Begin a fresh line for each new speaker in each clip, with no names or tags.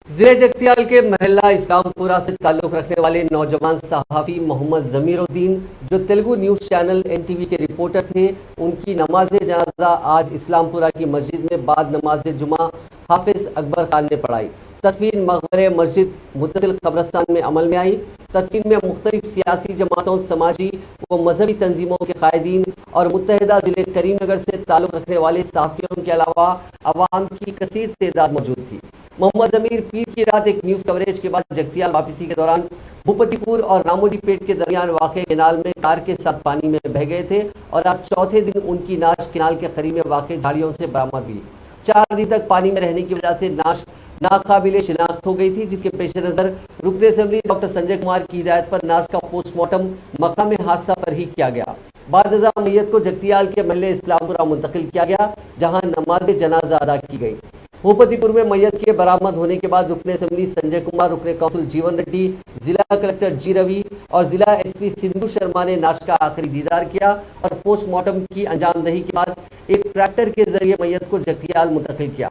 ضلع جگتیال کے محلہ اسلام پورہ سے تعلق رکھنے والے نوجوان صحافی محمد ضمیر الدین جو تیلگو نیوز چینل NTV کے رپورٹر تھے، ان کی نماز جنازہ آج اسلام پورہ کی مسجد میں بعد نماز جمعہ حافظ اکبر خان نے پڑھائی۔ تدفین مقبرہ مسجد متصل قبرستان میں عمل میں آئی۔ تدفین میں مختلف سیاسی جماعتوں، سماجی و مذہبی تنظیموں کے قائدین اور متحدہ ضلع کریم نگر سے تعلق رکھنے والے صحافیوں کے علاوہ عوام کی کثیر تعداد موجود تھی۔ محمد ضمیر پیر کی رات ایک نیوز کوریج کے بعد جگتیال واپسی کے دوران بھوپتی پور اور راموجی پیٹ کے درمیان واقع کینال میں کار کے ساتھ پانی میں بہہ گئے تھے اور آج چوتھے دن ان کی نعش کینال کے قریب میں واقع جھاڑیوں سے برآمد ہوئی۔ 4 دن تک پانی میں رہنے کی وجہ سے نعش ناقابل شناخت ہو گئی تھی، جس کے پیش نظر رکن اسمبلی ڈاکٹر سنجے کمار کی ہدایت پر نعش کا پوسٹ مارٹم مقام حادثہ پر ہی کیا گیا۔ بعد ازاں میت کو جگتیال کے محلہ اسلام پورہ منتقل کیا گیا، جہاں نماز جنازہ ادا کی گئی۔ بھوپتی پور میں میت کے برآمد ہونے کے بعد رکن اسمبلی سنجے کمار، رکن کونسل جیون ریڈی، ضلع کلکٹر جی روی اور ضلع SP سندھو شرما نے نعش کا آخری دیدار کیا اور پوسٹ مارٹم کی انجام دہی کے بعد ایک ٹریکٹر کے ذریعے میت کو جگتیال منتقل کیا۔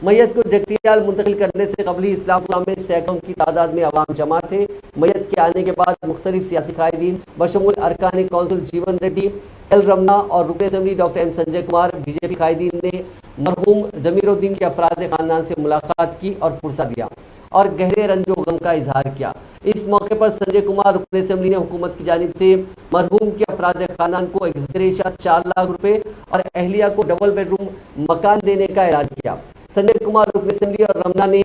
میت کو جگتیال منتقل کرنے سے قبل اسلام پورہ میں سینکڑوں کی تعداد میں عوام جمع تھے۔ میت کے آنے کے بعد مختلف سیاسی قائدین بشمول ارکان کونسل جیون ریڈی، رمنا اور رکن assembly doctor Sanjay Kumar, BJP قائدین نے مرحوم ضمیر الدین کے افراد خاندان سے ملاقات کی اور پرسہ دیا اور گہرے رنج و غم کا اظہار کیا۔ اس موقع پر سنجے کمار رکن اسمبلی نے حکومت کی جانب سے مرحوم کے افراد خاندان کو ایکس گریشیا 4 لاکھ روپے اور اہلیہ کو ڈبل بیڈ روم مکان دینے کا اعلان کیا۔ سنجے کمار رکن اسمبلی اور رمنا نے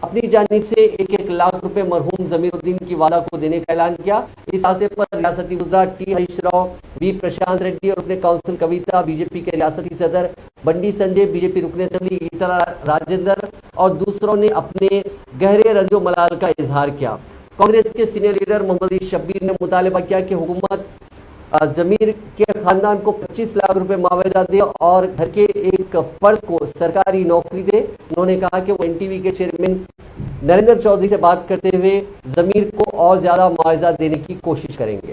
اپنی جانب سے 1 لاکھ روپے مرحوم ضمیر الدین کی والدہ کو دینے کا اعلان کیا۔ اس حادثے پر ریاستی وزراء T ہریش راؤ، B پرشانت ریڈی اور رکن کونسل کویتا، BJP کے ریاستی صدر بنڈی سنجے، BJP رکن اسمبلی ایٹلا راجندر اور دوسروں نے اپنے گہرے رنج و ملال کا اظہار کیا۔ کانگریس کے سینئر لیڈر محمد علی شبیر نے مطالبہ کیا کہ حکومت ضمیر کے خاندان کو 25 لاکھ روپے معاوضہ دے اور گھر کے ایک فرد کو سرکاری نوکری دے۔ انہوں نے کہا کہ وہ NTV کے چیئرمین نریندر چودھری سے بات کرتے ہوئے ضمیر کو اور زیادہ معاوضہ دینے کی کوشش کریں گے۔